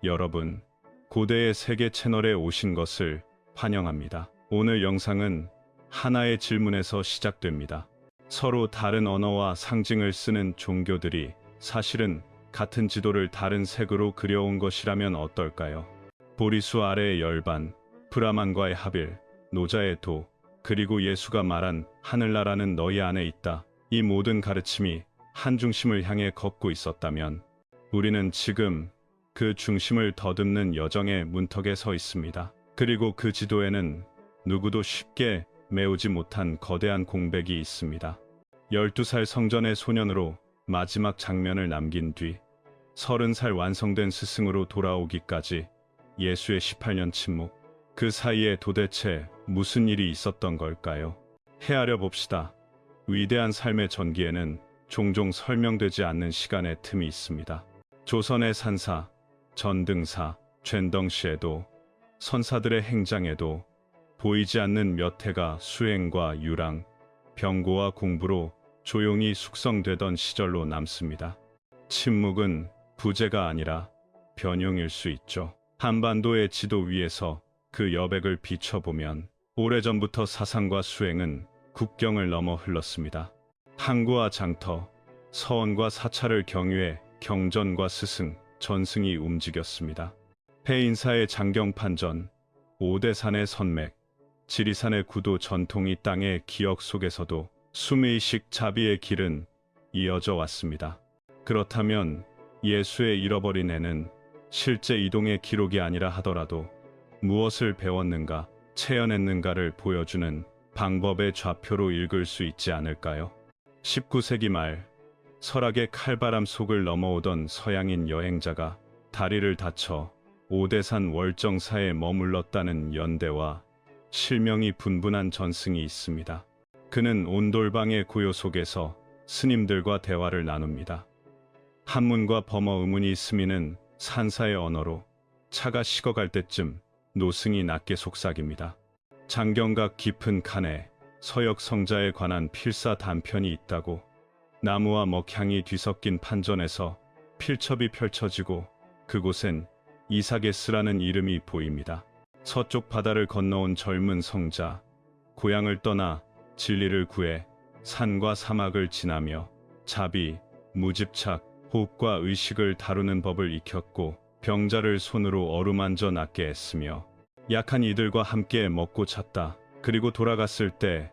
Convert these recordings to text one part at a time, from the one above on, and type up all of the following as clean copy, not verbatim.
여러분, 고대의 세계 채널에 오신 것을 환영합니다. 오늘 영상은 하나의 질문에서 시작됩니다. 서로 다른 언어와 상징을 쓰는 종교들이 사실은 같은 지도를 다른 색으로 그려온 것이라면 어떨까요? 보리수 아래의 열반, 브라만과의 하빌, 노자의 도, 그리고 예수가 말한 하늘나라는 너희 안에 있다. 이 모든 가르침이 한 중심을 향해 걷고 있었다면 우리는 지금 그 중심을 더듬는 여정의 문턱에 서 있습니다. 그리고 그 지도에는 누구도 쉽게 메우지 못한 거대한 공백이 있습니다. 12살 성전의 소년으로 마지막 장면을 남긴 뒤 30살 완성된 스승으로 돌아오기까지 예수의 18년 침묵, 그 사이에 도대체 무슨 일이 있었던 걸까요? 헤아려 봅시다. 위대한 삶의 전기에는 종종 설명되지 않는 시간의 틈이 있습니다. 조선의 산사, 전등사, 죬덩시에도, 선사들의 행장에도 보이지 않는 몇 해가 수행과 유랑, 병고와 공부로 조용히 숙성되던 시절로 남습니다. 침묵은 부재가 아니라 변용일 수 있죠. 한반도의 지도 위에서 그 여백을 비춰보면 오래전부터 사상과 수행은 국경을 넘어 흘렀습니다. 항구와 장터, 서원과 사찰을 경유해 경전과 스승, 전승이 움직였습니다. 해인사의 장경판전, 오대산의 선맥, 지리산의 구도 전통이 땅의 기억 속에서도 수메이식 자비의 길은 이어져 왔습니다. 그렇다면 예수의 잃어버린 애는 실제 이동의 기록이 아니라 하더라도 무엇을 배웠는가, 체현했는가를 보여주는 방법의 좌표로 읽을 수 있지 않을까요? 19세기 말 설악의 칼바람 속을 넘어오던 서양인 여행자가 다리를 다쳐 오대산 월정사에 머물렀다는 연대와 실명이 분분한 전승이 있습니다. 그는 온돌방의 고요 속에서 스님들과 대화를 나눕니다. 한문과 범어 의문이 스미는 산사의 언어로 차가 식어갈 때쯤 노승이 낮게 속삭입니다. 장경각 깊은 칸에 서역 성자에 관한 필사 단편이 있다고. 나무와 먹향이 뒤섞인 판전에서 필첩이 펼쳐지고 그곳엔 이사게스라는 이름이 보입니다. 서쪽 바다를 건너온 젊은 성자, 고향을 떠나 진리를 구해 산과 사막을 지나며 자비, 무집착, 호흡과 의식을 다루는 법을 익혔고 병자를 손으로 어루만져 낫게 했으며 약한 이들과 함께 먹고 잤다. 그리고 돌아갔을 때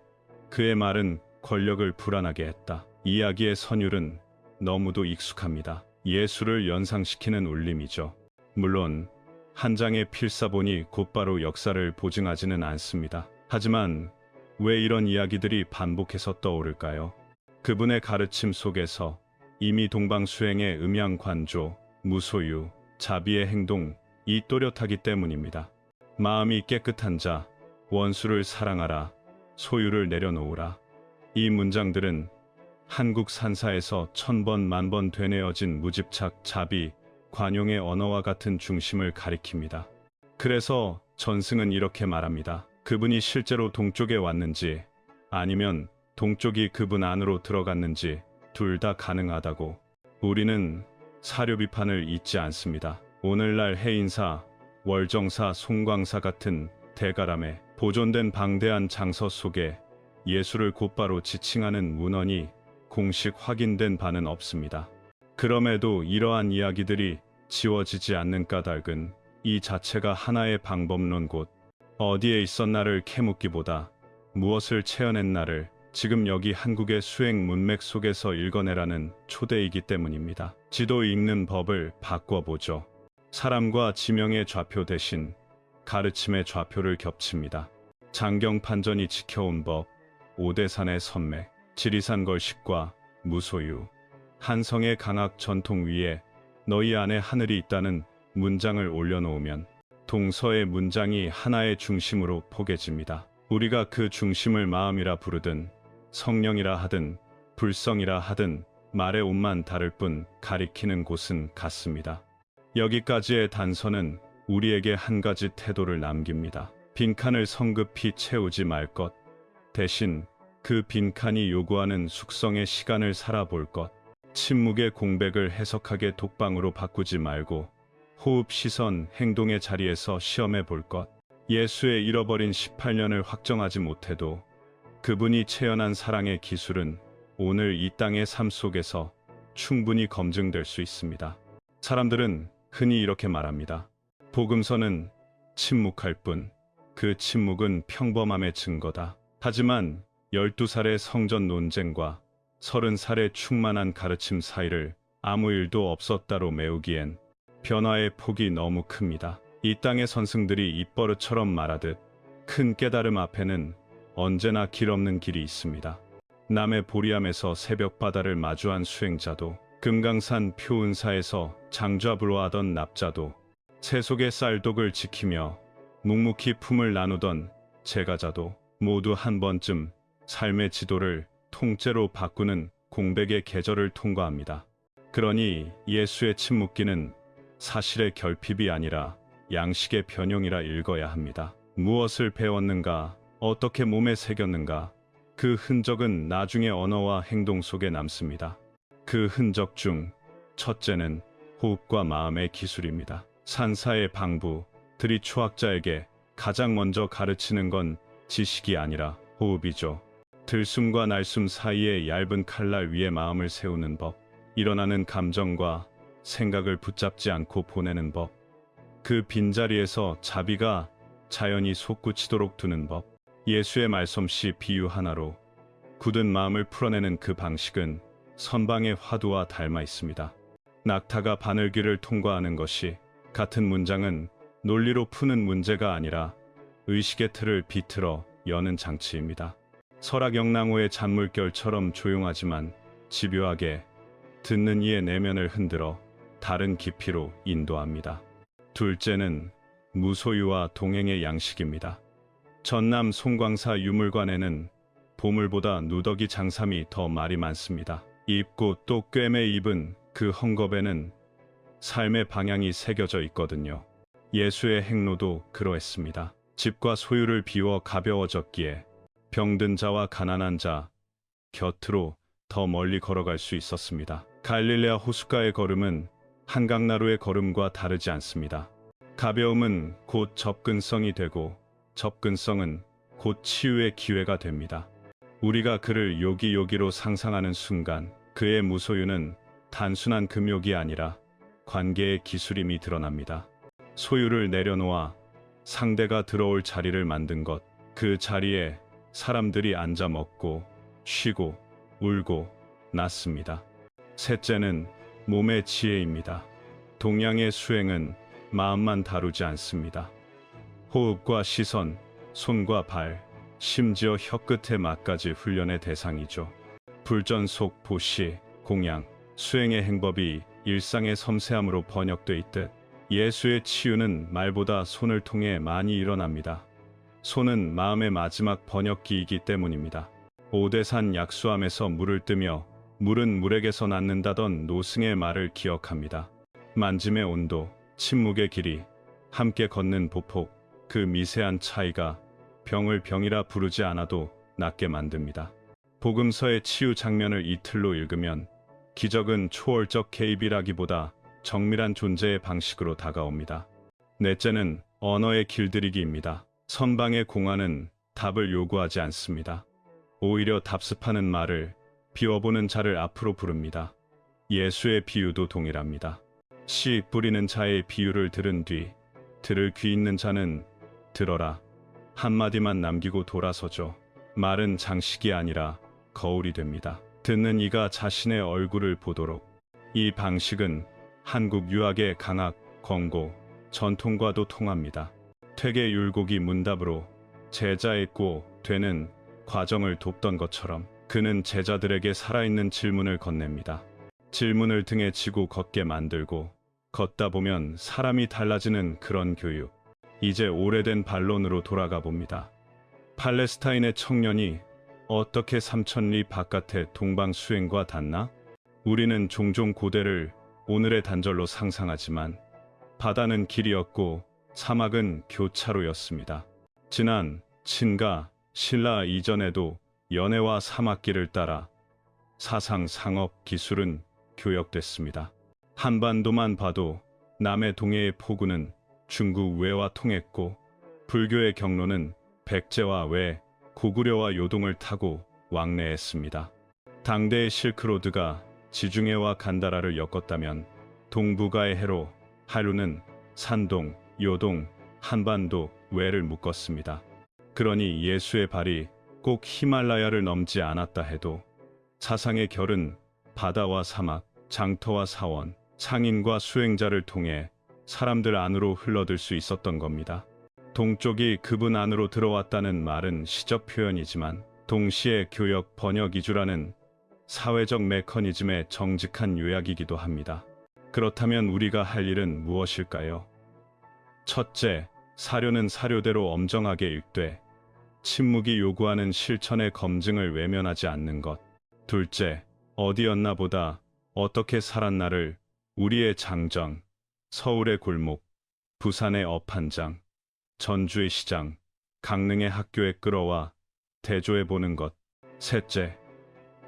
그의 말은 권력을 불안하게 했다. 이야기의 선율은 너무도 익숙합니다. 예수를 연상시키는 울림이죠. 물론 한 장의 필사본이 곧바로 역사를 보증하지는 않습니다. 하지만 왜 이런 이야기들이 반복해서 떠오를까요? 그분의 가르침 속에서 이미 동방수행의 음양관조, 무소유, 자비의 행동이 또렷하기 때문입니다. 마음이 깨끗한 자, 원수를 사랑하라, 소유를 내려놓으라. 이 문장들은 한국 산사에서 1000번 만번 되뇌어진 무집착, 자비, 관용의 언어와 같은 중심을 가리킵니다. 그래서 전승은 이렇게 말합니다. 그분이 실제로 동쪽에 왔는지 아니면 동쪽이 그분 안으로 들어갔는지 둘 다 가능하다고. 우리는 사료 비판을 잊지 않습니다. 오늘날 해인사, 월정사, 송광사 같은 대가람에 보존된 방대한 장서 속에 예수를 곧바로 지칭하는 문헌이 공식 확인된 바는 없습니다. 그럼에도 이러한 이야기들이 지워지지 않는 까닭은 이 자체가 하나의 방법론, 곧 어디에 있었나를 캐묻기보다 무엇을 체현했나를 지금 여기 한국의 수행 문맥 속에서 읽어내라는 초대이기 때문입니다. 지도 읽는 법을 바꿔보죠. 사람과 지명의 좌표 대신 가르침의 좌표를 겹칩니다. 장경판전이 지켜온 법, 오대산의 선맥, 지리산 걸식과 무소유, 한성의 강학 전통 위에 너희 안에 하늘이 있다는 문장을 올려놓으면 동서의 문장이 하나의 중심으로 포개집니다. 우리가 그 중심을 마음이라 부르든 성령이라 하든 불성이라 하든 말의 옷만 다를 뿐 가리키는 곳은 같습니다. 여기까지의 단서는 우리에게 한 가지 태도를 남깁니다. 빈칸을 성급히 채우지 말 것, 대신 그 빈칸이 요구하는 숙성의 시간을 살아볼 것, 침묵의 공백을 해석하게 독방으로 바꾸지 말고 호흡, 시선, 행동의 자리에서 시험해 볼 것. 예수의 잃어버린 18년을 확정하지 못해도 그분이 체현한 사랑의 기술은 오늘 이 땅의 삶 속에서 충분히 검증될 수 있습니다. 사람들은 흔히 이렇게 말합니다. 복음서는 침묵할 뿐, 그 침묵은 평범함의 증거다. 하지만 12살의 성전 논쟁과 30살의 충만한 가르침 사이를 아무 일도 없었다로 메우기엔 변화의 폭이 너무 큽니다. 이 땅의 선승들이 입버릇처럼 말하듯 큰 깨달음 앞에는 언제나 길 없는 길이 있습니다. 남해 보리암에서 새벽 바다를 마주한 수행자도, 금강산 표은사에서 장좌불화하던 납자도, 세속의 쌀독을 지키며 묵묵히 품을 나누던 제가자도 모두 한 번쯤 삶의 지도를 통째로 바꾸는 공백의 계절을 통과합니다. 그러니 예수의 침묵기는 사실의 결핍이 아니라 양식의 변형이라 읽어야 합니다. 무엇을 배웠는가, 어떻게 몸에 새겼는가, 그 흔적은 나중에 언어와 행동 속에 남습니다. 그 흔적 중 첫째는 호흡과 마음의 기술입니다. 산사의 방부, 들이초학자에게 가장 먼저 가르치는 건 지식이 아니라 호흡이죠. 들숨과 날숨 사이의 얇은 칼날 위에 마음을 세우는 법, 일어나는 감정과 생각을 붙잡지 않고 보내는 법, 그 빈자리에서 자비가 자연히 솟구치도록 두는 법, 예수의 말솜씨 비유 하나로 굳은 마음을 풀어내는 그 방식은 선방의 화두와 닮아 있습니다. 낙타가 바늘귀를 통과하는 것이 같은 문장은 논리로 푸는 문제가 아니라 의식의 틀을 비틀어 여는 장치입니다. 설악영랑호의 잔물결처럼 조용하지만 집요하게 듣는 이의 내면을 흔들어 다른 깊이로 인도합니다. 둘째는 무소유와 동행의 양식입니다. 전남 송광사 유물관에는 보물보다 누더기 장삼이 더 말이 많습니다. 입고 또 꿰매 입은 그 헝겊에는 삶의 방향이 새겨져 있거든요. 예수의 행로도 그러했습니다. 집과 소유를 비워 가벼워졌기에 병든 자와 가난한 자 곁으로 더 멀리 걸어갈 수 있었습니다. 갈릴레아 호숫가의 걸음은 한강나루의 걸음과 다르지 않습니다. 가벼움은 곧 접근성이 되고 접근성은 곧 치유의 기회가 됩니다. 우리가 그를 요기요기로 상상하는 순간 그의 무소유는 단순한 금욕이 아니라 관계의 기술임이 드러납니다. 소유를 내려놓아 상대가 들어올 자리를 만든 것, 그 자리에 사람들이 앉아 먹고 쉬고 울고 낳습니다. 셋째는 몸의 지혜입니다. 동양의 수행은 마음만 다루지 않습니다. 호흡과 시선, 손과 발, 심지어 혀끝의 맛까지 훈련의 대상이죠. 불전속, 보시, 공양, 수행의 행법이 일상의 섬세함으로 번역돼 있듯 예수의 치유는 말보다 손을 통해 많이 일어납니다. 손은 마음의 마지막 번역기이기 때문입니다. 오대산 약수함에서 물을 뜨며 물은 물에게서 낳는다던 노승의 말을 기억합니다. 만짐의 온도, 침묵의 길이, 함께 걷는 보폭, 그 미세한 차이가 병을 병이라 부르지 않아도 낫게 만듭니다. 복음서의 치유 장면을 이틀로 읽으면 기적은 초월적 개입이라기보다 정밀한 존재의 방식으로 다가옵니다. 넷째는 언어의 길들이기입니다. 선방의 공안은 답을 요구하지 않습니다. 오히려 답습하는 말을 비워보는 자를 앞으로 부릅니다. 예수의 비유도 동일합니다. 씨 뿌리는 자의 비유를 들은 뒤 들을 귀 있는 자는 들어라 한마디만 남기고 돌아서죠. 말은 장식이 아니라 거울이 됩니다. 듣는 이가 자신의 얼굴을 보도록. 이 방식은 한국 유학의 강학, 권고, 전통과도 통합니다. 퇴계 율곡이 문답으로 제자했고 되는 과정을 돕던 것처럼 그는 제자들에게 살아있는 질문을 건넵니다. 질문을 등에 지고 걷게 만들고 걷다 보면 사람이 달라지는 그런 교육. 이제 오래된 반론으로 돌아가 봅니다. 팔레스타인의 청년이 어떻게 3000리 바깥의 동방수행과 닿나? 우리는 종종 고대를 오늘의 단절로 상상하지만 바다는 길이었고 사막은 교차로였습니다. 지난 친가, 신라 이전에도 연해와 사막길을 따라 사상, 상업, 기술은 교역됐습니다. 한반도만 봐도 남해 동해의 포구는 중국 외와 통했고 불교의 경로는 백제와 외, 고구려와 요동을 타고 왕래했습니다. 당대의 실크로드가 지중해와 간다라를 엮었다면 동북아의 해로 한류는 산동, 요동, 한반도, 외를 묶었습니다. 그러니 예수의 발이 꼭 히말라야를 넘지 않았다 해도 사상의 결은 바다와 사막, 장터와 사원, 상인과 수행자를 통해 사람들 안으로 흘러들 수 있었던 겁니다. 동쪽이 그분 안으로 들어왔다는 말은 시적 표현이지만 동시에 교역, 번역, 이주라는 사회적 메커니즘의 정직한 요약이기도 합니다. 그렇다면 우리가 할 일은 무엇일까요? 첫째, 사료는 사료대로 엄정하게 읽되 침묵이 요구하는 실천의 검증을 외면하지 않는 것. 둘째, 어디였나 보다 어떻게 살았나를 우리의 장정, 서울의 골목, 부산의 업한장, 전주의 시장, 강릉의 학교에 끌어와 대조해 보는 것. 셋째,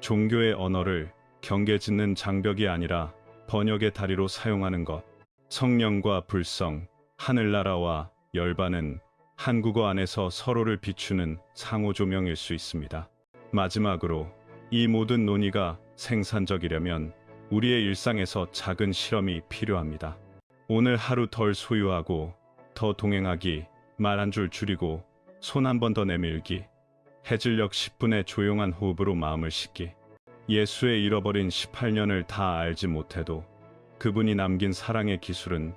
종교의 언어를 경계 짓는 장벽이 아니라 번역의 다리로 사용하는 것. 성령과 불성, 하늘나라와 열반은 한국어 안에서 서로를 비추는 상호조명일 수 있습니다. 마지막으로 이 모든 논의가 생산적이려면 우리의 일상에서 작은 실험이 필요합니다. 오늘 하루 덜 소유하고 더 동행하기, 말 한 줄 줄이고 손 한 번 더 내밀기, 해질녘 10분의 조용한 호흡으로 마음을 씻기. 예수의 잃어버린 18년을 다 알지 못해도 그분이 남긴 사랑의 기술은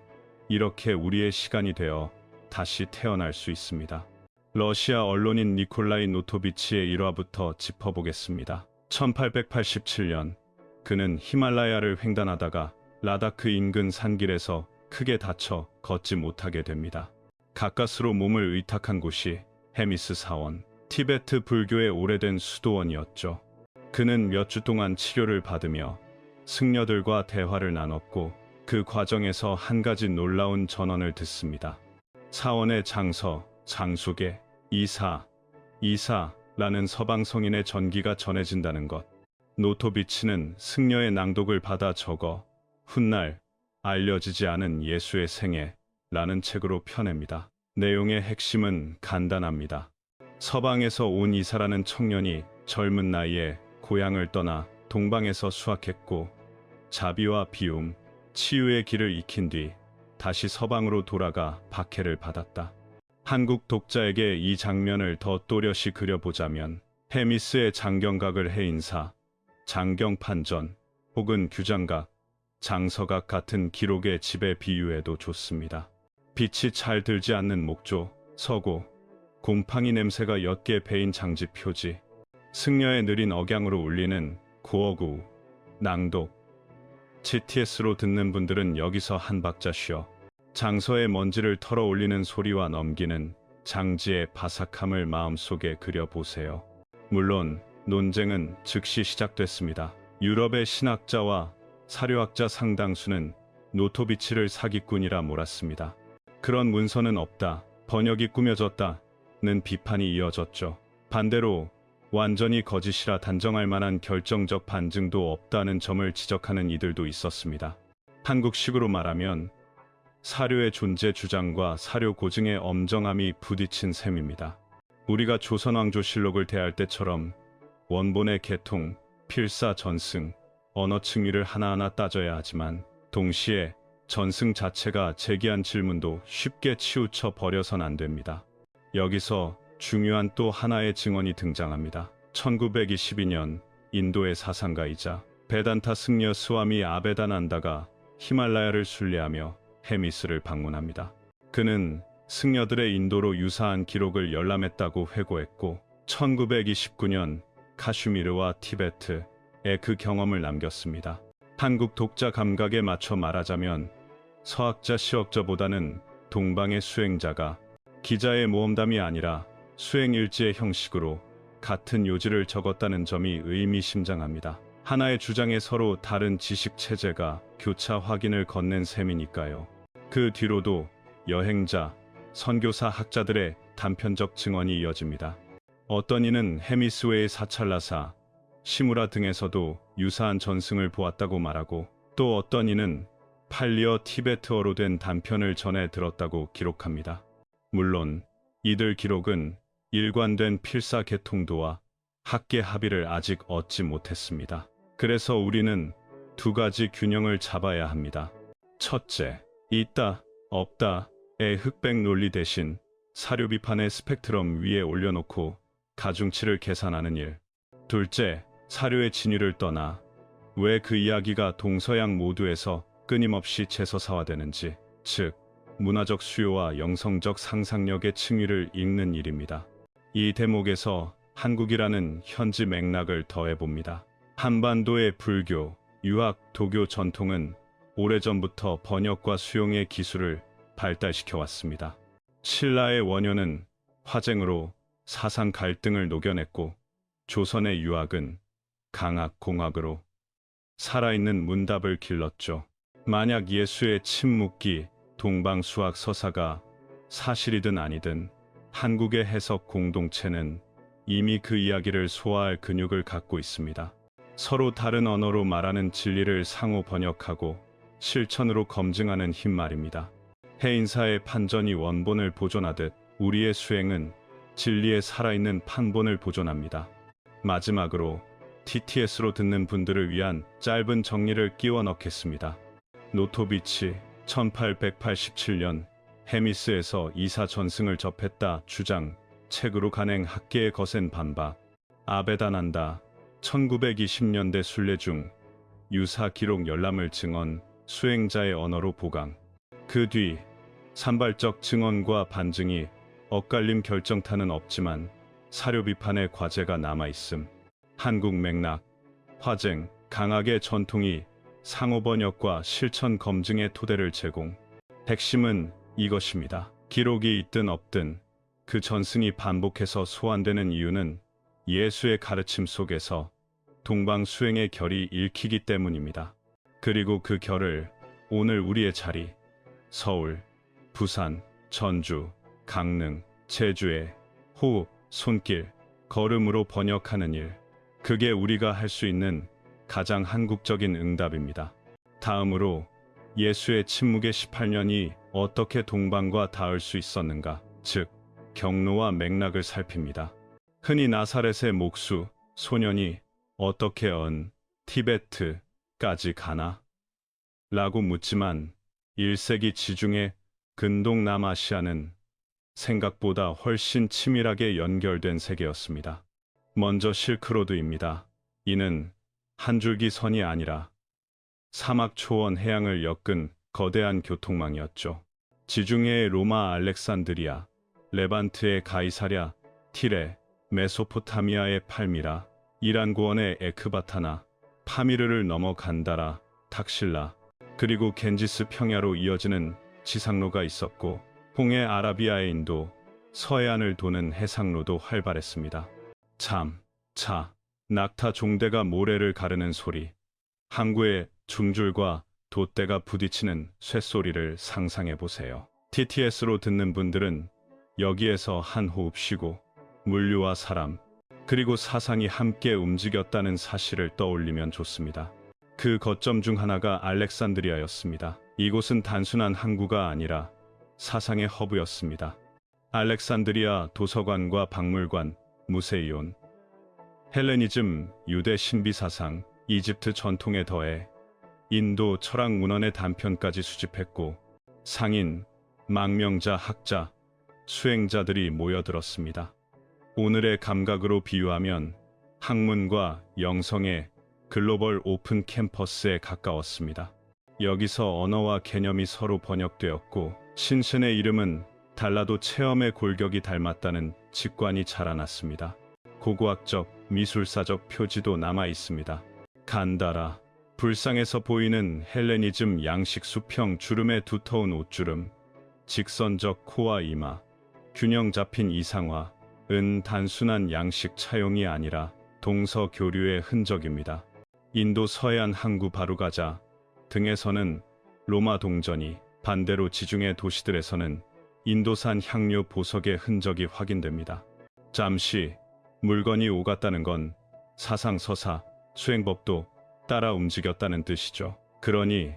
이렇게 우리의 시간이 되어 다시 태어날 수 있습니다. 러시아 언론인 니콜라이 노토비치의 일화부터 짚어보겠습니다. 1887년 그는 히말라야를 횡단하다가 라다크 인근 산길에서 크게 다쳐 걷지 못하게 됩니다. 가까스로 몸을 의탁한 곳이 헤미스 사원, 티베트 불교의 오래된 수도원이었죠. 그는 몇 주 동안 치료를 받으며 승려들과 대화를 나눴고 그 과정에서 한 가지 놀라운 전언을 듣습니다. 사원의 장서, 장수계, 이사라는 서방 성인의 전기가 전해진다는 것. 노토비치는 승려의 낭독을 받아 적어 훗날 알려지지 않은 예수의 생애라는 책으로 펴냅니다. 내용의 핵심은 간단합니다. 서방에서 온 이사라는 청년이 젊은 나이에 고향을 떠나 동방에서 수학했고 자비와 비움, 치유의 길을 익힌 뒤 다시 서방으로 돌아가 박해를 받았다. 한국 독자에게 이 장면을 더 또렷이 그려보자면 헤미스의 장경각을 해인사, 장경판전 혹은 규장각, 장서각 같은 기록의 집에 비유해도 좋습니다. 빛이 잘 들지 않는 목조, 서고, 곰팡이 냄새가 옅게 배인 장지 표지, 승려의 느린 억양으로 울리는 고어구, 낭독. GTS로 듣는 분들은 여기서 한 박자 쉬어 장서의 먼지를 털어 올리는 소리와 넘기는 장지의 바삭함을 마음속에 그려보세요. 물론 논쟁은 즉시 시작됐습니다. 유럽의 신학자와 사료학자 상당수는 노토비치를 사기꾼이라 몰았습니다. 그런 문서는 없다, 번역이 꾸며졌다는 비판이 이어졌죠. 반대로 완전히 거짓이라 단정할 만한 결정적 반증도 없다는 점을 지적하는 이들도 있었습니다. 한국식으로 말하면 사료의 존재 주장과 사료 고증의 엄정함이 부딪힌 셈입니다. 우리가 조선왕조실록을 대할 때처럼 원본의 개통, 필사, 전승, 언어 층위를 하나하나 따져야 하지만 동시에 전승 자체가 제기한 질문도 쉽게 치우쳐 버려선 안 됩니다. 여기서 중요한 또 하나의 증언이 등장합니다. 1922년 인도의 사상가이자 베단타 승려 스와미 아베다난다가 히말라야를 순례하며 헤미스를 방문합니다. 그는 승려들의 인도로 유사한 기록을 열람했다고 회고했고 1929년 카슈미르와 티베트에 그 경험을 남겼습니다. 한국 독자 감각에 맞춰 말하자면 서학자 시학자보다는 동방의 수행자가 기자의 모험담이 아니라 수행일지의 형식으로 같은 요지를 적었다는 점이 의미심장합니다. 하나의 주장에 서로 다른 지식 체제가 교차 확인을 건넨 셈이니까요. 그 뒤로도 여행자, 선교사 학자들의 단편적 증언이 이어집니다. 어떤 이는 헤미스웨의 사찰라사, 시무라 등에서도 유사한 전승을 보았다고 말하고 또 어떤 이는 팔리어 티베트어로 된 단편을 전해 들었다고 기록합니다. 물론 이들 기록은 일관된 필사계통도와 학계 합의를 아직 얻지 못했습니다. 그래서 우리는 두 가지 균형을 잡아야 합니다. 첫째, 있다, 없다의 흑백 논리 대신 사료 비판의 스펙트럼 위에 올려놓고 가중치를 계산하는 일. 둘째, 사료의 진위를 떠나 왜 그 이야기가 동서양 모두에서 끊임없이 재서사화되는지, 즉 문화적 수요와 영성적 상상력의 층위를 읽는 일입니다. 이 대목에서 한국이라는 현지 맥락을 더해봅니다. 한반도의 불교, 유학, 도교 전통은 오래전부터 번역과 수용의 기술을 발달시켜 왔습니다. 신라의 원효는 화쟁으로 사상 갈등을 녹여냈고, 조선의 유학은 강학, 공학으로 살아있는 문답을 길렀죠. 만약 예수의 침묵기, 동방수학 서사가 사실이든 아니든 한국의 해석 공동체는 이미 그 이야기를 소화할 근육을 갖고 있습니다. 서로 다른 언어로 말하는 진리를 상호 번역하고 실천으로 검증하는 힘 말입니다. 해인사의 판전이 원본을 보존하듯 우리의 수행은 진리의 살아있는 판본을 보존합니다. 마지막으로 TTS로 듣는 분들을 위한 짧은 정리를 끼워 넣겠습니다. 노토비치 1887년 헤미스에서 이사 전승을 접했다 주장, 책으로 간행 학계의 거센 반박. 아베다난다 1920년대 순례 중 유사 기록 열람을 증언, 수행자의 언어로 보강. 그 뒤 산발적 증언과 반증이 엇갈림 결정타는 없지만 사료 비판의 과제가 남아있음. 한국 맥락, 화쟁, 강학의 전통이 상호 번역과 실천 검증의 토대를 제공. 핵심은 이것입니다. 기록이 있든 없든 그 전승이 반복해서 소환되는 이유는 예수의 가르침 속에서 동방 수행의 결이 읽히기 때문입니다. 그리고 그 결을 오늘 우리의 자리, 서울, 부산, 전주, 강릉, 제주의 호흡, 손길, 걸음으로 번역하는 일. 그게 우리가 할 수 있는 가장 한국적인 응답입니다. 다음으로 예수의 침묵의 18년이 어떻게 동방과 닿을 수 있었는가, 즉 경로와 맥락을 살핍니다. 흔히 나사렛의 목수, 소년이 어떻게 티베트까지 가나? 라고 묻지만 1세기 지중해 근동남아시아는 생각보다 훨씬 치밀하게 연결된 세계였습니다. 먼저 실크로드입니다. 이는 한 줄기 선이 아니라 사막 초원 해양을 엮은 거대한 교통망이었죠. 지중해의 로마 알렉산드리아, 레반트의 가이사랴, 티레, 메소포타미아의 팔미라, 이란 고원의 에크바타나, 파미르를 넘어 간다라, 탁실라, 그리고 겐지스 평야로 이어지는 지상로가 있었고, 홍해 아라비아의 인도, 서해안을 도는 해상로도 활발했습니다. 차, 낙타 종대가 모래를 가르는 소리, 항구의 중줄과 돛대가 부딪히는 쇳소리를 상상해보세요. TTS로 듣는 분들은 여기에서 한 호흡 쉬고 물류와 사람, 그리고 사상이 함께 움직였다는 사실을 떠올리면 좋습니다. 그 거점 중 하나가 알렉산드리아였습니다. 이곳은 단순한 항구가 아니라 사상의 허브였습니다. 알렉산드리아 도서관과 박물관, 무세이온, 헬레니즘, 유대 신비사상, 이집트 전통에 더해 인도 철학 문헌의 단편까지 수집했고, 상인, 망명자, 학자, 수행자들이 모여들었습니다. 오늘의 감각으로 비유하면 학문과 영성의 글로벌 오픈 캠퍼스에 가까웠습니다. 여기서 언어와 개념이 서로 번역되었고, 신신의 이름은 달라도 체험의 골격이 닮았다는 직관이 자라났습니다. 고고학적, 미술사적 표지도 남아 있습니다. 간다라, 불상에서 보이는 헬레니즘 양식 수평 주름의 두터운 옷주름, 직선적 코와 이마, 균형 잡힌 이상화, 은 단순한 양식 차용이 아니라 동서 교류의 흔적입니다. 인도 서해안 항구 바루가자 등에서는 로마 동전이, 반대로 지중해 도시들에서는 인도산 향료 보석의 흔적이 확인됩니다. 잠시 물건이 오갔다는 건 사상 서사, 수행법도 따라 움직였다는 뜻이죠. 그러니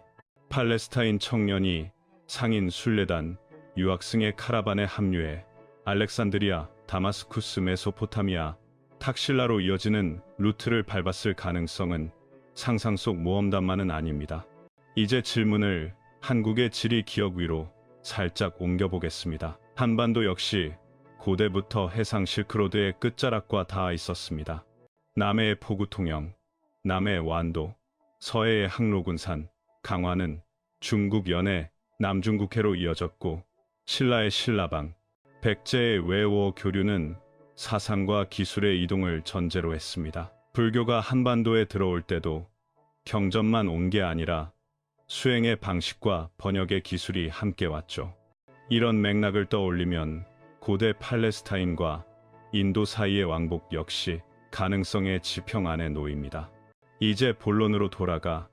팔레스타인 청년이 상인 순례단 유학생의 카라반에 합류해 알렉산드리아, 다마스쿠스, 메소포타미아, 탁실라로 이어지는 루트를 밟았을 가능성은 상상 속 모험담만은 아닙니다. 이제 질문을 한국의 지리 기억 위로 살짝 옮겨보겠습니다. 한반도 역시 고대부터 해상 실크로드의 끝자락과 닿아 있었습니다. 남해의 포구통영, 남해의 완도, 서해의 항로군산, 강화는 중국 연해 남중국해로 이어졌고 신라의 신라방, 백제의 외워 교류는 사상과 기술의 이동을 전제로 했습니다. 불교가 한반도에 들어올 때도 경전만 온 게 아니라 수행의 방식과 번역의 기술이 함께 왔죠. 이런 맥락을 떠올리면 고대 팔레스타인과 인도 사이의 왕복 역시 가능성의 지평 안에 놓입니다. 이제 본론으로 돌아가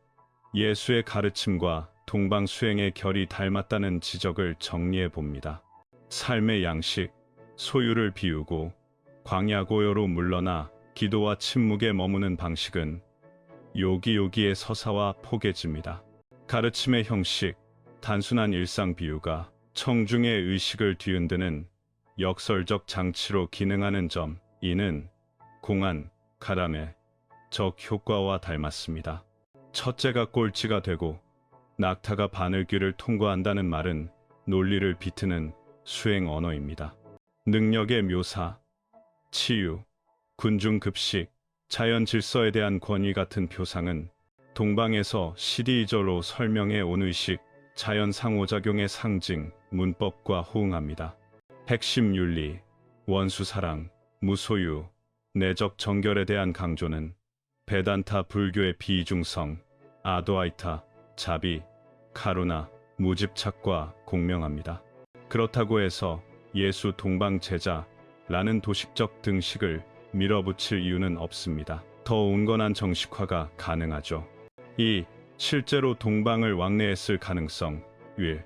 예수의 가르침과 동방 수행의 결이 닮았다는 지적을 정리해 봅니다. 삶의 양식, 소유를 비우고 광야 고요로 물러나 기도와 침묵에 머무는 방식은 요기요기의 서사와 포개집니다. 가르침의 형식, 단순한 일상 비유가 청중의 의식을 뒤흔드는 역설적 장치로 기능하는 점, 이는 공안, 가람의 적 효과와 닮았습니다. 첫째가 꼴찌가 되고 낙타가 바늘귀를 통과한다는 말은 논리를 비트는 수행 언어입니다. 능력의 묘사, 치유, 군중급식, 자연 질서에 대한 권위 같은 표상은 동방에서 시디이절로 설명해 온 의식, 자연 상호작용의 상징, 문법과 호응합니다. 핵심 윤리, 원수사랑, 무소유, 내적 정결에 대한 강조는 베단타 불교의 비이중성, 아도아이타, 자비, 카루나, 무집착과 공명합니다. 그렇다고 해서 예수 동방 제자라는 도식적 등식을 밀어붙일 이유는 없습니다. 더 온건한 정식화가 가능하죠. 2. 실제로 동방을 왕래했을 가능성. 1.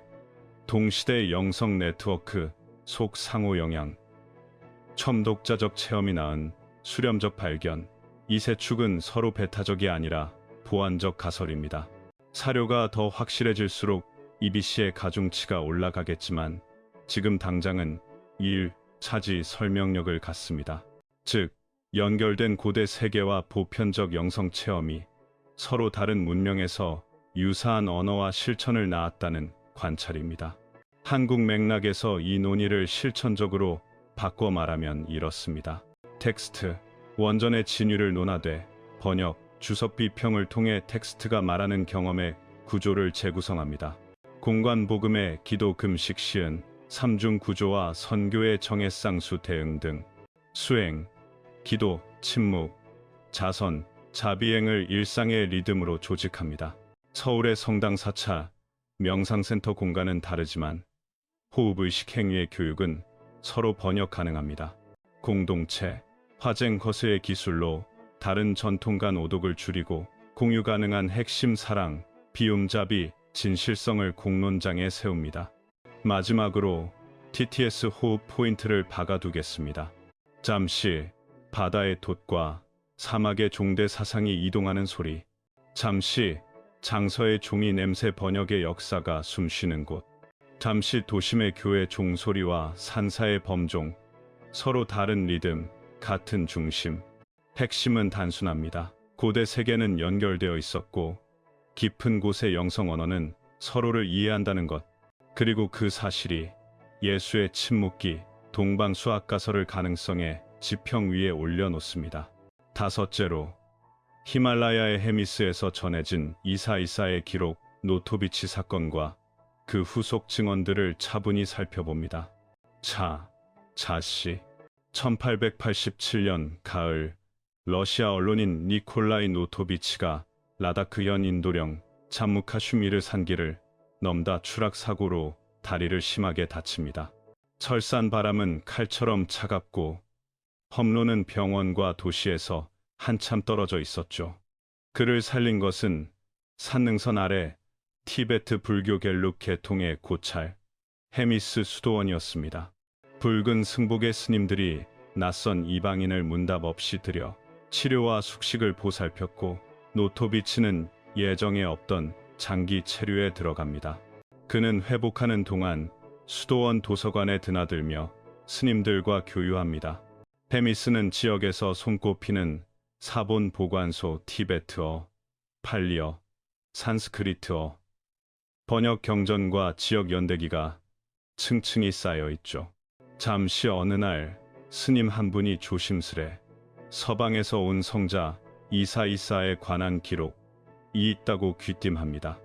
동시대 영성 네트워크 속 상호 영향, 첨독자적 체험이 낳은 수렴적 발견. 이 세 축은 서로 배타적이 아니라 보완적 가설입니다. 사료가 더 확실해질수록 EBC의 가중치가 올라가겠지만 지금 당장은 1. 차지 설명력을 갖습니다. 즉, 연결된 고대 세계와 보편적 영성 체험이 서로 다른 문명에서 유사한 언어와 실천을 낳았다는 관찰입니다. 한국 맥락에서 이 논의를 실천적으로 바꿔 말하면 이렇습니다. 텍스트, 원전의 진위를 논하되 번역, 주석 비평을 통해 텍스트가 말하는 경험의 구조를 재구성합니다. 공관 복음의 기도 금식 시은, 삼중 구조와 선교의 정해쌍수 대응 등 수행, 기도, 침묵, 자선, 자비행을 일상의 리듬으로 조직합니다. 서울의 성당 4차 명상센터 공간은 다르지만 호흡의식 행위의 교육은 서로 번역 가능합니다. 공동체, 화쟁 허스의 기술로 다른 전통 간 오독을 줄이고 공유 가능한 핵심 사랑, 비움자비, 진실성을 공론장에 세웁니다. 마지막으로 TTS 호흡 포인트를 박아두겠습니다. 잠시 바다의 돛과 사막의 종대 사상이 이동하는 소리, 잠시 장서의 종이 냄새 번역의 역사가 숨쉬는 곳, 잠시 도심의 교회 종소리와 산사의 범종, 서로 다른 리듬, 같은 중심. 핵심은 단순합니다. 고대 세계는 연결되어 있었고 깊은 곳의 영성 언어는 서로를 이해한다는 것, 그리고 그 사실이 예수의 침묵기, 동방 수학가설을 가능성의 지평 위에 올려놓습니다. 다섯째로, 히말라야의 헤미스에서 전해진 이사이사의 기록 노토비치 사건과 그 후속 증언들을 차분히 살펴봅니다. 자씨 1887년 가을 러시아 언론인 니콜라이 노토비치가 라다크현 인도령 잠무카슈미르 산길을 넘다 추락사고로 다리를 심하게 다칩니다. 철산 바람은 칼처럼 차갑고 험로는 병원과 도시에서 한참 떨어져 있었죠. 그를 살린 것은 산능선 아래 티베트 불교 갤룩 계통의 고찰 헤미스 수도원이었습니다. 붉은 승복의 스님들이 낯선 이방인을 문답 없이 들여 치료와 숙식을 보살폈고 노토비치는 예정에 없던 장기 체류에 들어갑니다. 그는 회복하는 동안 수도원 도서관에 드나들며 스님들과 교유합니다. 헤미스는 지역에서 손꼽히는 사본 보관소 티베트어, 팔리어, 산스크리트어, 번역 경전과 지역 연대기가 층층이 쌓여 있죠. 잠시 어느 날 스님 한 분이 조심스레 서방에서 온 성자 이사이사에 관한 기록이 있다고 귀띔합니다.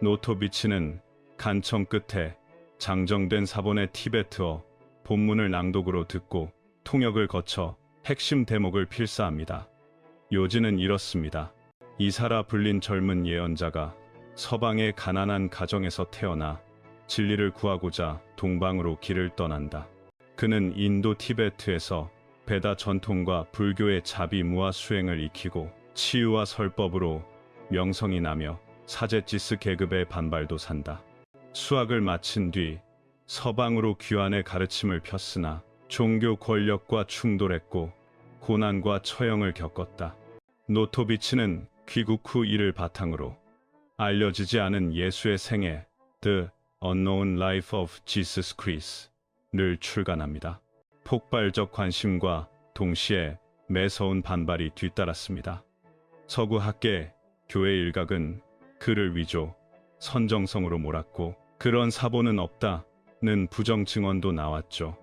노토비치는 간청 끝에 장정된 사본의 티베트어 본문을 낭독으로 듣고 통역을 거쳐 핵심 대목을 필사합니다. 요지는 이렇습니다. 이사라 불린 젊은 예언자가 서방의 가난한 가정에서 태어나 진리를 구하고자 동방으로 길을 떠난다. 그는 인도 티베트에서 베다 전통과 불교의 자비무아 수행을 익히고 치유와 설법으로 명성이 나며 사제지스 계급의 반발도 산다. 수학을 마친 뒤 서방으로 귀환의 가르침을 폈으나 종교 권력과 충돌했고 고난과 처형을 겪었다. 노토비치는 귀국 후 이를 바탕으로 알려지지 않은 예수의 생애 The Unknown Life of Jesus Christ를 출간합니다. 폭발적 관심과 동시에 매서운 반발이 뒤따랐습니다. 서구 학계, 교회 일각은 그를 위조, 선정성으로 몰았고 그런 사본은 없다는 부정 증언도 나왔죠.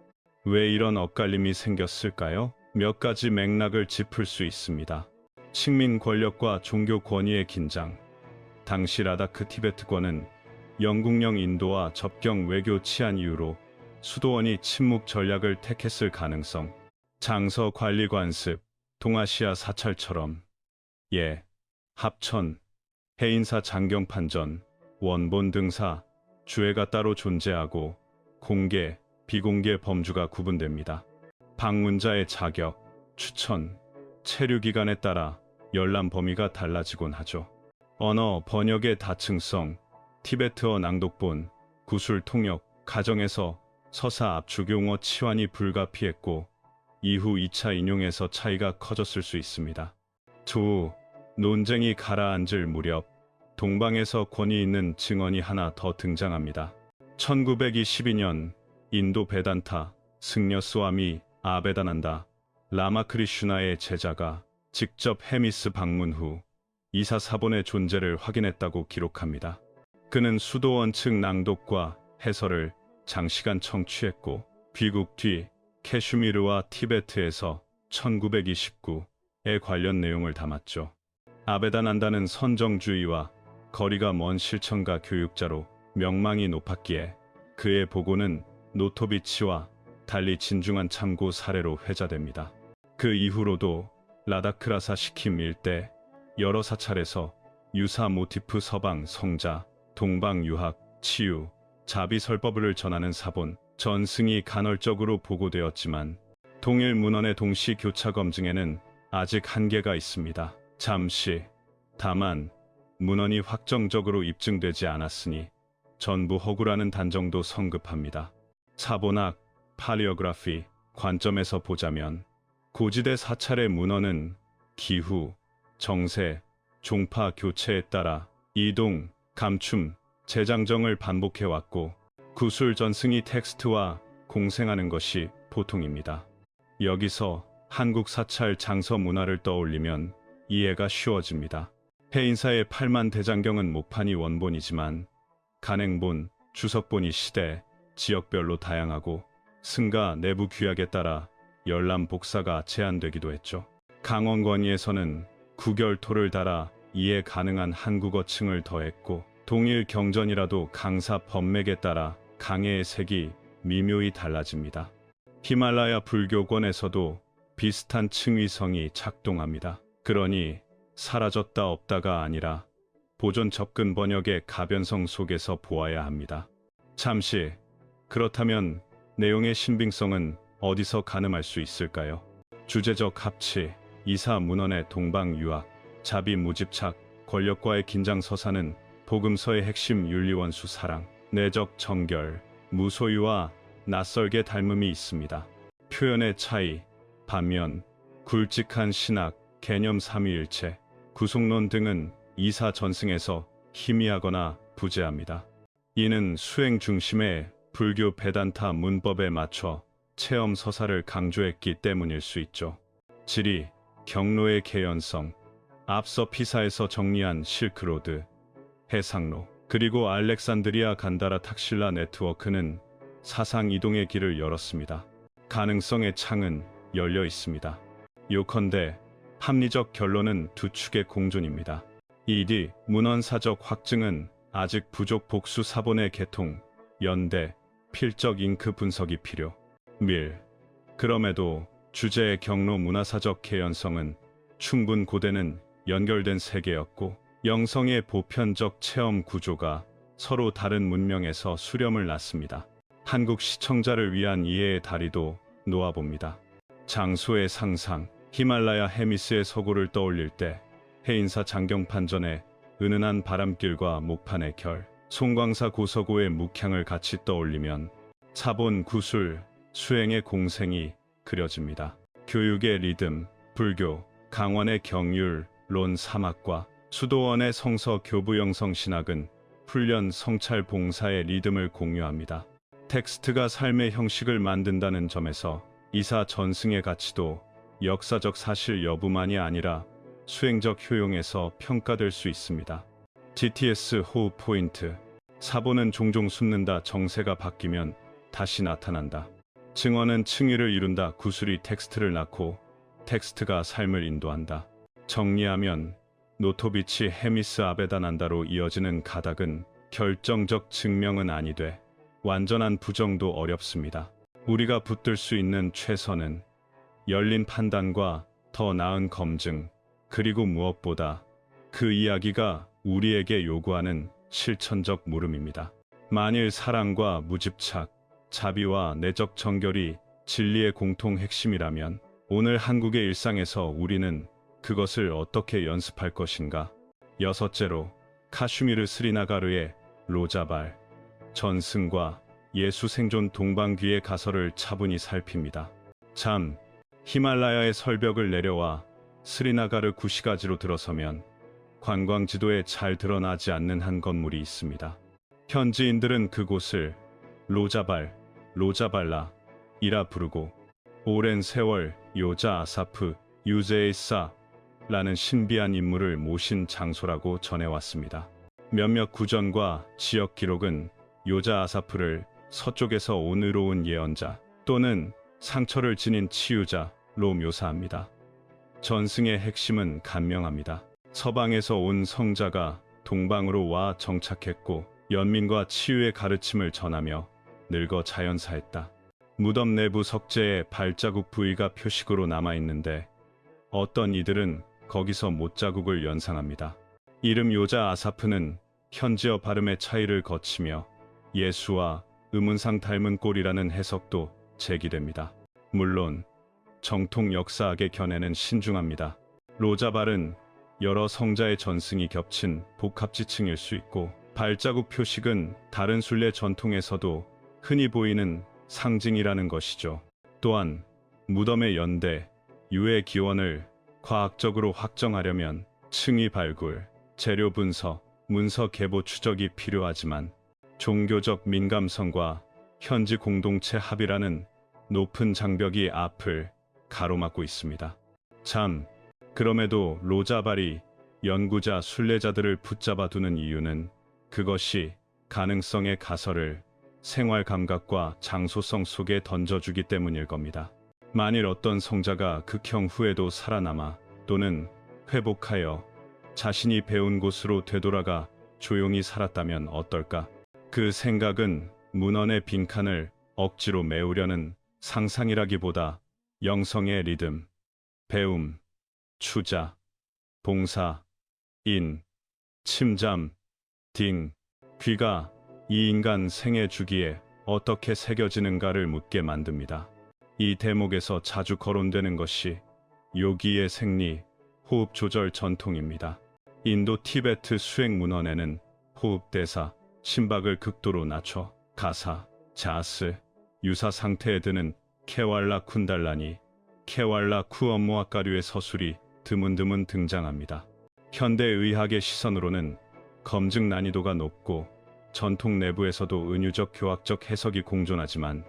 왜 이런 엇갈림이 생겼을까요? 몇 가지 맥락을 짚을 수 있습니다. 식민 권력과 종교 권위의 긴장. 당시 라다크 티베트권은 영국령 인도와 접경 외교 치안 이유로 수도원이 침묵 전략을 택했을 가능성. 장서 관리 관습, 동아시아 사찰처럼 합천, 해인사 장경판전, 원본 등사, 주회가 따로 존재하고 공개, 비공개 범주가 구분됩니다. 방문자의 자격, 추천, 체류 기간에 따라 열람 범위가 달라지곤 하죠. 언어 번역의 다층성, 티베트어 낭독본, 구술 통역, 가정에서 서사 압축 용어 치환이 불가피했고 이후 2차 인용에서 차이가 커졌을 수 있습니다. 논쟁이 가라앉을 무렵 동방에서 권위 있는 증언이 하나 더 등장합니다. 1922년 인도 베단타 승려스와미 아베다난다 라마크리슈나의 제자가 직접 헤미스 방문 후 이사 사본의 존재를 확인했다고 기록합니다. 그는 수도원 측 낭독과 해설을 장시간 청취했고 귀국 뒤 캐슈미르와 티베트에서 1929에 관련 내용을 담았죠. 아베다난다는 선정주의와 거리가 먼 실천가 교육자로 명망이 높았기에 그의 보고는 노토비치와 달리 진중한 참고 사례로 회자됩니다. 그 이후로도 라다크라사 시킴 일대 여러 사찰에서 유사 모티프 서방 성자, 동방 유학, 치유, 자비 설법을 전하는 사본, 전승이 간헐적으로 보고되었지만 동일 문헌의 동시 교차 검증에는 아직 한계가 있습니다. 다만 문헌이 확정적으로 입증되지 않았으니 전부 허구라는 단정도 성급합니다. 사본학, 팔리오그라피 관점에서 보자면 고지대 사찰의 문헌은 기후, 정세, 종파 교체에 따라 이동, 감춤, 재장정을 반복해왔고 구술 전승이 텍스트와 공생하는 것이 보통입니다. 여기서 한국 사찰 장서 문화를 떠올리면 이해가 쉬워집니다. 해인사의 8만 대장경은 모판이 원본이지만 간행본, 주석본이 시대, 지역별로 다양하고 승가 내부 규약에 따라 열람 복사가 제한되기도 했죠. 강원권위에서는 구결토를 달아 이해 가능한 한국어층을 더했고 동일 경전이라도 강사 법맥에 따라 강해의 색이 미묘히 달라집니다. 히말라야 불교권에서도 비슷한 층위성이 작동합니다. 그러니 사라졌다 없다가 아니라 보존 접근 번역의 가변성 속에서 보아야 합니다. 그렇다면 내용의 신빙성은 어디서 가늠할 수 있을까요? 주제적 합치, 이사 문헌의 동방 유학, 자비 무집착, 권력과의 긴장 서사는 복음서의 핵심 윤리원수 사랑, 내적 정결, 무소유와 낯설게 닮음이 있습니다. 표현의 차이, 반면 굵직한 신학, 개념 삼위일체, 구속론 등은 이사 전승에서 희미하거나 부재합니다. 이는 수행 중심의 불교 베단타 문법에 맞춰 체험 서사를 강조했기 때문일 수 있죠. 지리, 경로의 개연성, 앞서 피사에서 정리한 실크로드, 해상로, 그리고 알렉산드리아 간다라 탁실라 네트워크는 사상 이동의 길을 열었습니다. 가능성의 창은 열려 있습니다. 요컨대 합리적 결론은 두 축의 공존입니다. 이디 문헌사적 확증은 아직 부족. 복수 사본의 개통, 연대, 필적 잉크 분석이 필요. 밀. 그럼에도 주제의 경로 문화사적 개연성은 충분 고대는 연결된 세계였고 영성의 보편적 체험 구조가 서로 다른 문명에서 수렴을 낳습니다. 한국 시청자를 위한 이해의 다리도 놓아봅니다. 장소의 상상, 히말라야 헤미스의 서구를 떠올릴 때 해인사 장경판전의 은은한 바람길과 목판의 결, 송광사 고서고의 묵향을 같이 떠올리면 사본 구술, 수행의 공생이 그려집니다. 교육의 리듬, 불교, 강원의 경율, 론 사막과 수도원의 성서 교부 영성 신학은 훈련 성찰 봉사의 리듬을 공유합니다. 텍스트가 삶의 형식을 만든다는 점에서 이사 전승의 가치도 역사적 사실 여부만이 아니라 수행적 효용에서 평가될 수 있습니다. GTS 호흡 포인트. 사본은 종종 숨는다. 정세가 바뀌면 다시 나타난다. 증언은 층위를 이룬다. 구술이 텍스트를 낳고 텍스트가 삶을 인도한다. 정리하면 노토비치 헤미스 아베다난다로 이어지는 가닥은 결정적 증명은 아니되 완전한 부정도 어렵습니다. 우리가 붙들 수 있는 최선은 열린 판단과 더 나은 검증, 그리고 무엇보다 그 이야기가 우리에게 요구하는 실천적 물음입니다. 만일 사랑과 무집착, 자비와 내적 정결이 진리의 공통 핵심이라면 오늘 한국의 일상에서 우리는 그것을 어떻게 연습할 것인가? 여섯째로 카슈미르 스리나가르의 로자발, 전승과 예수 생존 동방귀의 가설을 차분히 살핍니다. 잠, 히말라야의 설벽을 내려와 스리나가르 구시가지로 들어서면 관광지도에 잘 드러나지 않는 한 건물이 있습니다. 현지인들은 그곳을 로자발, 로자발라이라 부르고 오랜 세월 요자 아사프, 유제이사라는 신비한 인물을 모신 장소라고 전해왔습니다. 몇몇 구전과 지역 기록은 요자 아사프를 서쪽에서 온으로 온 예언자 또는 상처를 지닌 치유자로 묘사합니다. 전승의 핵심은 간명합니다. 서방에서 온 성자가 동방으로 와 정착했고 연민과 치유의 가르침을 전하며 늙어 자연사했다. 무덤 내부 석재에 발자국 부위가 표식으로 남아있는데 어떤 이들은 거기서 못자국을 연상합니다. 이름 요자 아사프는 현지어 발음의 차이를 거치며 예수와 의문상 닮은 꼴이라는 해석도 제기됩니다. 물론 정통 역사학의 견해는 신중합니다. 로자발은 여러 성자의 전승이 겹친 복합지층일 수 있고 발자국 표식은 다른 순례 전통에서도 흔히 보이는 상징이라는 것이죠. 또한 무덤의 연대, 유의 기원을 과학적으로 확정하려면 층위 발굴, 재료 분석, 문서 계보 추적이 필요하지만 종교적 민감성과 현지 공동체 합의라는 높은 장벽이 앞을 가로막고 있습니다. 참, 그럼에도 로자발이 연구자 순례자들을 붙잡아 두는 이유는 그것이 가능성의 가설을 생활 감각과 장소성 속에 던져주기 때문일 겁니다. 만일 어떤 성자가 극형 후에도 살아남아 또는 회복하여 자신이 배운 곳으로 되돌아가 조용히 살았다면 어떨까? 그 생각은 문헌의 빈칸을 억지로 메우려는 상상이라기보다 영성의 리듬, 배움, 추자, 봉사, 인, 침잠, 딩, 귀가 이 인간 생애 주기에 어떻게 새겨지는가를 묻게 만듭니다. 이 대목에서 자주 거론되는 것이 요기의 생리, 호흡 조절 전통입니다. 인도 티베트 수행 문헌에는 호흡 대사, 심박을 극도로 낮춰 가사, 자스, 유사 상태에 드는 케왈라 쿤달라니, 케왈라 쿠엄무아가류의 서술이 드문드문 등장합니다. 현대 의학의 시선으로는 검증 난이도가 높고 전통 내부에서도 은유적 교학적 해석이 공존하지만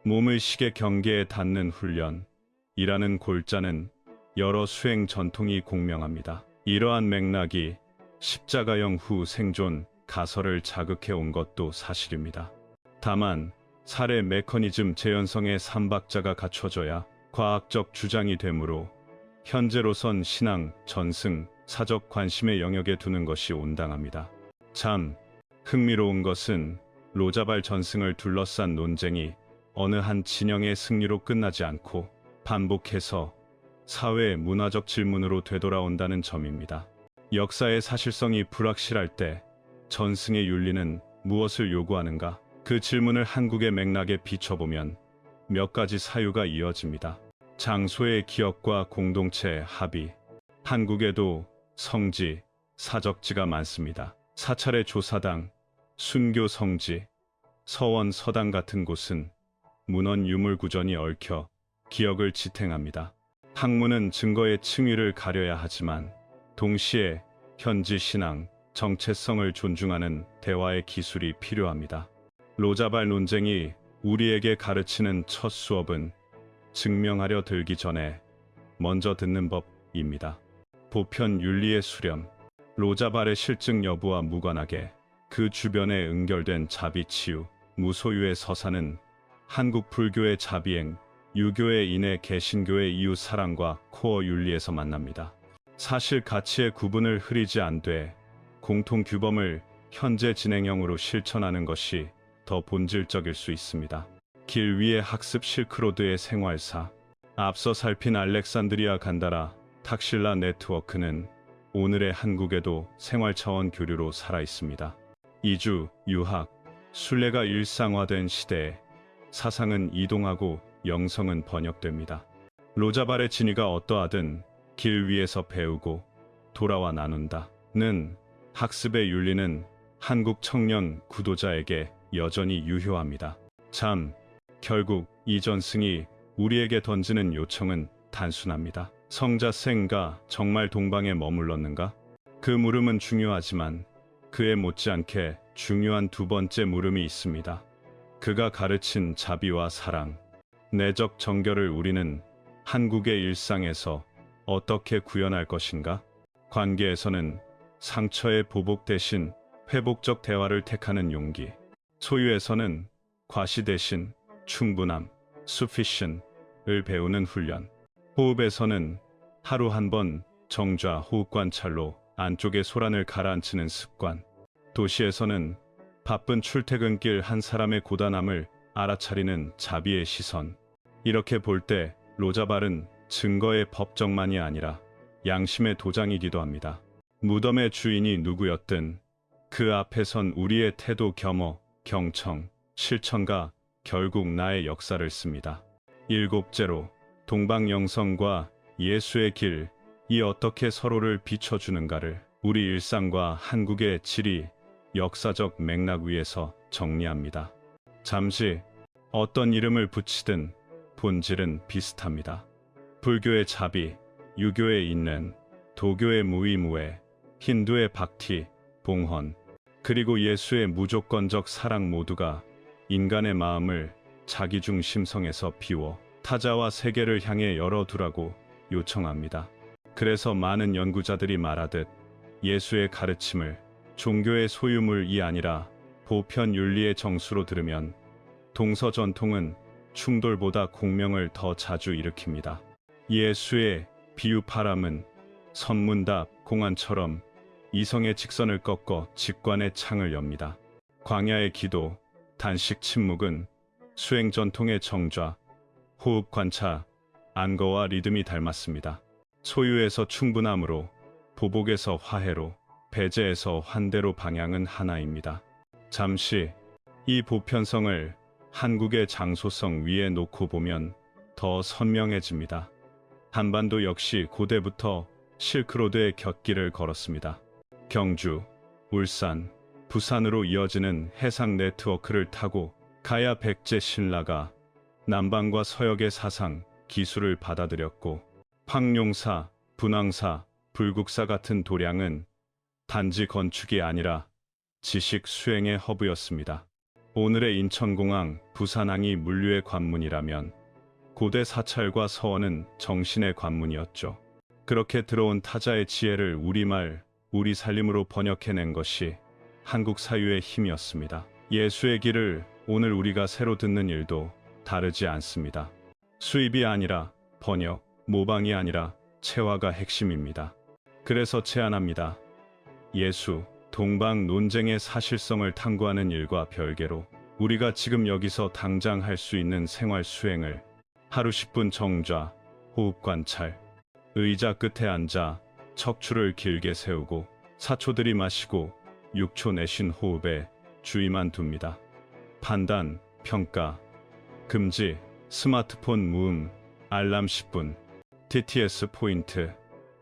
몸의 시계 경계에 닿는 훈련이라는 골자는 여러 수행 전통이 공명합니다. 이러한 맥락이 십자가형 후 생존 가설을 자극해 온 것도 사실입니다. 다만 살해 메커니즘 재현성의 삼박자가 갖춰져야 과학적 주장이 되므로 현재로선 신앙, 전승, 사적 관심의 영역에 두는 것이 온당합니다. 참 흥미로운 것은 로자발 전승을 둘러싼 논쟁이 어느 한 진영의 승리로 끝나지 않고 반복해서 사회 문화적 질문으로 되돌아온다는 점입니다. 역사의 사실성이 불확실할 때 전승의 윤리는 무엇을 요구하는가? 그 질문을 한국의 맥락에 비춰보면 몇 가지 사유가 이어집니다. 장소의 기억과 공동체 합의. 한국에도 성지, 사적지가 많습니다. 사찰의 조사당, 순교 성지, 서원 서당 같은 곳은 문헌 유물 구전이 얽혀 기억을 지탱합니다. 학문은 증거의 층위를 가려야 하지만 동시에 현지 신앙, 정체성을 존중하는 대화의 기술이 필요합니다. 로자발 논쟁이 우리에게 가르치는 첫 수업은 증명하려 들기 전에 먼저 듣는 법입니다. 보편 윤리의 수렴. 로자발의 실증 여부와 무관하게 그 주변에 응결된 자비치유, 무소유의 서사는 한국 불교의 자비행, 유교의 인애, 개신교의 이웃 사랑과 코어 윤리에서 만납니다. 사실 가치의 구분을 흐리지 않되 공통 규범을 현재 진행형으로 실천하는 것이 더 본질적일 수 있습니다. 길 위의 학습 실크로드의 생활사. 앞서 살핀 알렉산드리아 간다라 탁실라 네트워크는 오늘의 한국에도 생활 차원 교류로 살아 있습니다. 이주, 유학, 순례가 일상화된 시대에 사상은 이동하고 영성은 번역됩니다. 로자발의 진위가 어떠하든 길 위에서 배우고 돌아와 나눈다는 학습의 윤리는 한국 청년 구도자에게 여전히 유효합니다. 참, 결국 이 전승이 우리에게 던지는 요청은 단순합니다. 성자생가 정말 동방에 머물렀는가? 그 물음은 중요하지만 그에 못지않게 중요한 두 번째 물음이 있습니다. 그가 가르친 자비와 사랑, 내적 정결을 우리는 한국의 일상에서 어떻게 구현할 것인가? 관계에서는 상처의 보복 대신 회복적 대화를 택하는 용기, 소유에서는 과시 대신 충분함, sufficient을 배우는 훈련, 호흡에서는 하루 한 번 정좌 호흡 관찰로 안쪽의 소란을 가라앉히는 습관, 도시에서는 바쁜 출퇴근길 한 사람의 고단함을 알아차리는 자비의 시선. 이렇게 볼 때 로자발은 증거의 법정만이 아니라 양심의 도장이기도 합니다. 무덤의 주인이 누구였든 그 앞에 선 우리의 태도, 겸허, 경청, 실천가 결국 나의 역사를 씁니다. 일곱째로 동방영성과 예수의 길이 어떻게 서로를 비춰주는가를 우리 일상과 한국의 지리, 역사적 맥락 위에서 정리합니다. 잠시 어떤 이름을 붙이든 본질은 비슷합니다. 불교의 자비, 유교의 인낸, 도교의 무위무해, 힌두의 박티, 봉헌, 그리고 예수의 무조건적 사랑 모두가 인간의 마음을 자기중심성에서 비워 타자와 세계를 향해 열어두라고 요청합니다. 그래서 많은 연구자들이 말하듯 예수의 가르침을 종교의 소유물이 아니라 보편 윤리의 정수로 들으면 동서전통은 충돌보다 공명을 더 자주 일으킵니다. 예수의 비유파람은 선문답 공안처럼 이성의 직선을 꺾어 직관의 창을 엽니다. 광야의 기도, 단식 침묵은 수행 전통의 정좌, 호흡 관차, 안거와 리듬이 닮았습니다. 소유에서 충분함으로, 보복에서 화해로, 배제에서 환대로 방향은 하나입니다. 잠시 이 보편성을 한국의 장소성 위에 놓고 보면 더 선명해집니다. 한반도 역시 고대부터 실크로드의 곁길을 걸었습니다. 경주, 울산, 부산으로 이어지는 해상 네트워크를 타고 가야 백제 신라가 남방과 서역의 사상, 기술을 받아들였고 황룡사, 분황사, 불국사 같은 도량은 단지 건축이 아니라 지식 수행의 허브였습니다. 오늘의 인천공항, 부산항이 물류의 관문이라면 고대 사찰과 서원은 정신의 관문이었죠. 그렇게 들어온 타자의 지혜를 우리말, 우리 살림으로 번역해낸 것이 한국 사유의 힘이었습니다. 예수의 길을 오늘 우리가 새로 듣는 일도 다르지 않습니다. 수입이 아니라 번역, 모방이 아니라 체화가 핵심입니다. 그래서 제안합니다. 예수, 동방 논쟁의 사실성을 탐구하는 일과 별개로 우리가 지금 여기서 당장 할 수 있는 생활 수행을 하루 10분 정좌, 호흡 관찰, 의자 끝에 앉아 척추를 길게 세우고 4초 들이마시고 6초 내쉰 호흡에 주의만 둡니다. 판단, 평가, 금지, 스마트폰 무음, 알람 10분, TTS 포인트,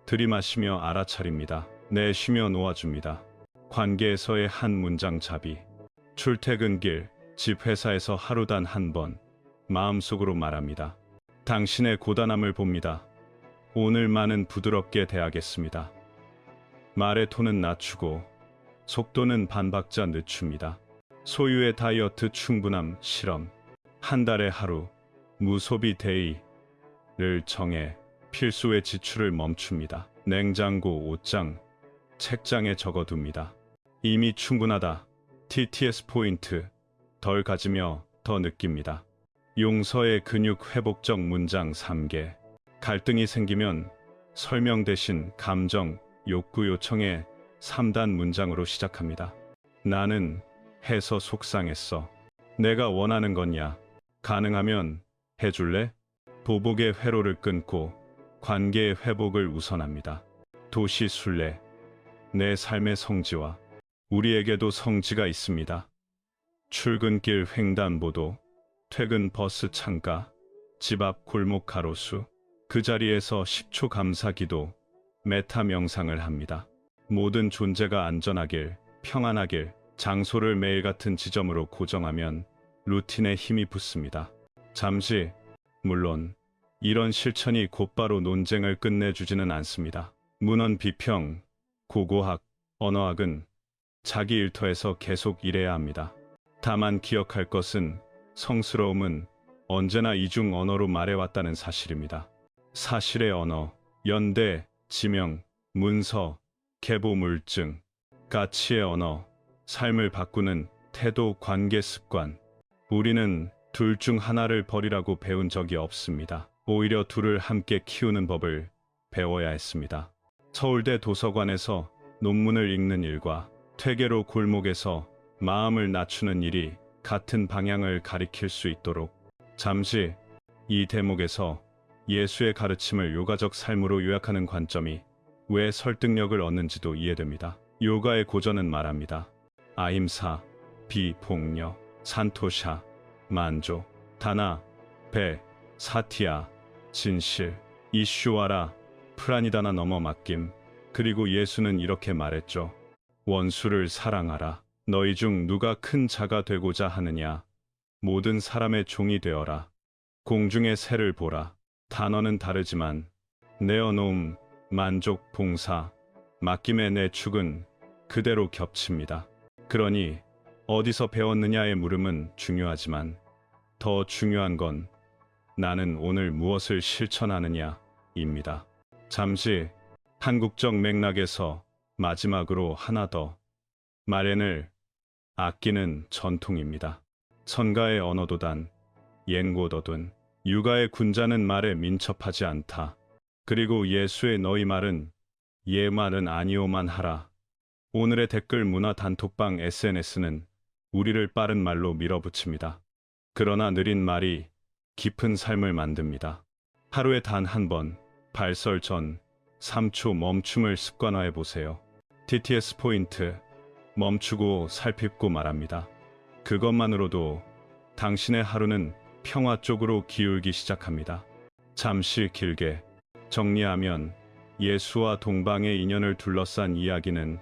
들이마시며 알아차립니다. 내쉬며 놓아줍니다. 관계에서의 한 문장 잡이, 출퇴근길, 집 회사에서 하루 단 한 번, 마음속으로 말합니다. 당신의 고단함을 봅니다. 오늘만은 부드럽게 대하겠습니다. 말의 톤은 낮추고 속도는 반박자 늦춥니다. 소유의 다이어트 충분함 실험. 한 달에 하루 무소비 데이를 정해 필수의 지출을 멈춥니다. 냉장고, 옷장, 책장에 적어둡니다. 이미 충분하다. TTS 포인트. 덜 가지며 더 느낍니다. 용서의 근육 회복적 문장 3개. 갈등이 생기면 설명 대신 감정, 욕구 요청의 3단 문장으로 시작합니다. 나는 해서 속상했어. 내가 원하는 거냐? 가능하면 해줄래? 보복의 회로를 끊고 관계의 회복을 우선합니다. 도시 순례. 내 삶의 성지와 우리에게도 성지가 있습니다. 출근길 횡단보도, 퇴근 버스 창가, 집 앞 골목 가로수. 그 자리에서 10초 감사기도, 메타 명상을 합니다. 모든 존재가 안전하길, 평안하길, 장소를 매일 같은 지점으로 고정하면 루틴에 힘이 붙습니다. 잠시, 물론 이런 실천이 곧바로 논쟁을 끝내주지는 않습니다. 문헌 비평, 고고학, 언어학은 자기 일터에서 계속 일해야 합니다. 다만 기억할 것은 성스러움은 언제나 이중 언어로 말해왔다는 사실입니다. 사실의 언어, 연대, 지명, 문서, 계보물증, 가치의 언어, 삶을 바꾸는 태도, 관계 습관. 우리는 둘 중 하나를 버리라고 배운 적이 없습니다. 오히려 둘을 함께 키우는 법을 배워야 했습니다. 서울대 도서관에서 논문을 읽는 일과 퇴계로 골목에서 마음을 낮추는 일이 같은 방향을 가리킬 수 있도록. 잠시 이 대목에서 예수의 가르침을 요가적 삶으로 요약하는 관점이 왜 설득력을 얻는지도 이해됩니다. 요가의 고전은 말합니다. 아임사, 비폭력, 산토샤, 만족, 다나, 배, 사티야, 진실, 이슈와라, 프라니다나 넘어 맡김. 그리고 예수는 이렇게 말했죠. 원수를 사랑하라. 너희 중 누가 큰 자가 되고자 하느냐? 모든 사람의 종이 되어라. 공중의 새를 보라. 단어는 다르지만 내어놓음, 만족, 봉사, 맡김의 내 축은 그대로 겹칩니다. 그러니 어디서 배웠느냐의 물음은 중요하지만 더 중요한 건 나는 오늘 무엇을 실천하느냐입니다. 잠시 한국적 맥락에서 마지막으로 하나 더. 말엔을 아끼는 전통입니다. 선가의 언어도단, 옌고더둔, 육아의 군자는 말에 민첩하지 않다. 그리고 예수의 너희 말은 예 말은 아니오만 하라. 오늘의 댓글 문화 단톡방 SNS는 우리를 빠른 말로 밀어붙입니다. 그러나 느린 말이 깊은 삶을 만듭니다. 하루에 단 한 번, 발설 전 3초 멈춤을 습관화해 보세요. TTS 포인트, 멈추고 살핍고 말합니다. 그것만으로도 당신의 하루는 평화 쪽으로 기울기 시작합니다. 잠시 길게 정리하면 예수와 동방의 인연을 둘러싼 이야기는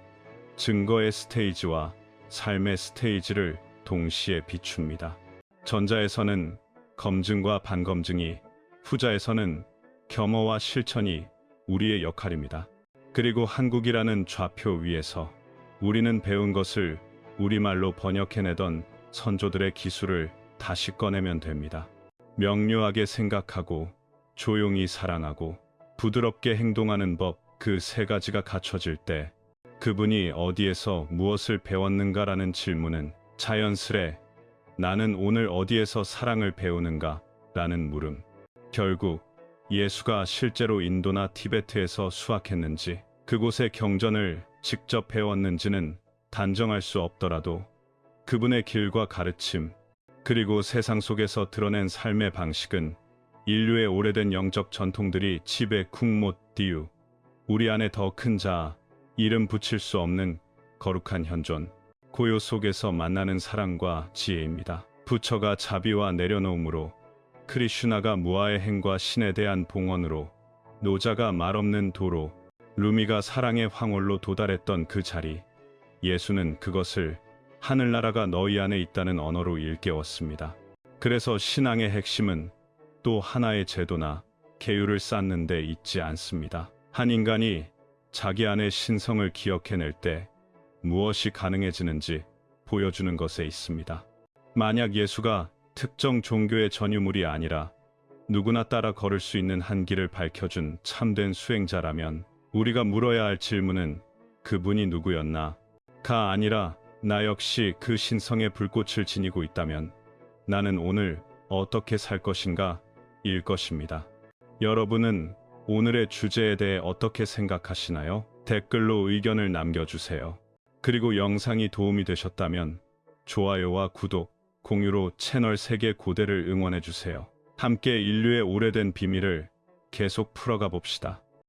증거의 스테이지와 삶의 스테이지를 동시에 비춥니다. 전자에서는 검증과 반검증이, 후자에서는 겸허와 실천이 우리의 역할입니다. 그리고 한국이라는 좌표 위에서 우리는 배운 것을 우리말로 번역해내던 선조들의 기술을 다시 꺼내면 됩니다. 명료하게 생각하고 조용히 사랑하고 부드럽게 행동하는 법, 그 세 가지가 갖춰질 때 그분이 어디에서 무엇을 배웠는가라는 질문은 자연스레 나는 오늘 어디에서 사랑을 배우는가? 라는 물음. 결국 예수가 실제로 인도나 티베트에서 수학했는지 그곳의 경전을 직접 배웠는지는 단정할 수 없더라도 그분의 길과 가르침, 그리고 세상 속에서 드러낸 삶의 방식은 인류의 오래된 영적 전통들이 집에 쿵못 띠유, 우리 안에 더 큰 자, 이름 붙일 수 없는 거룩한 현존, 고요 속에서 만나는 사랑과 지혜입니다. 부처가 자비와 내려놓음으로, 크리슈나가 무아의 행과 신에 대한 봉헌으로, 노자가 말없는 도로, 루미가 사랑의 황홀로 도달했던 그 자리, 예수는 그것을 하늘나라가 너희 안에 있다는 언어로 일깨웠습니다. 그래서 신앙의 핵심은 또 하나의 제도나 계율을 쌓는 데 있지 않습니다. 한 인간이 자기 안의 신성을 기억해낼 때 무엇이 가능해지는지 보여주는 것에 있습니다. 만약 예수가 특정 종교의 전유물이 아니라 누구나 따라 걸을 수 있는 한 길을 밝혀준 참된 수행자라면 우리가 물어야 할 질문은 그분이 누구였나? 가 아니라 나 역시 그 신성의 불꽃을 지니고 있다면 나는 오늘 어떻게 살 것인가? 일 것입니다. 여러분은 오늘의 주제에 대해 어떻게 생각하시나요? 댓글로 의견을 남겨주세요. 그리고 영상이 도움이 되셨다면 좋아요와 구독, 공유로 채널 세계 고대를 응원해주세요. 함께 인류의 오래된 비밀을 계속 풀어가 봅시다.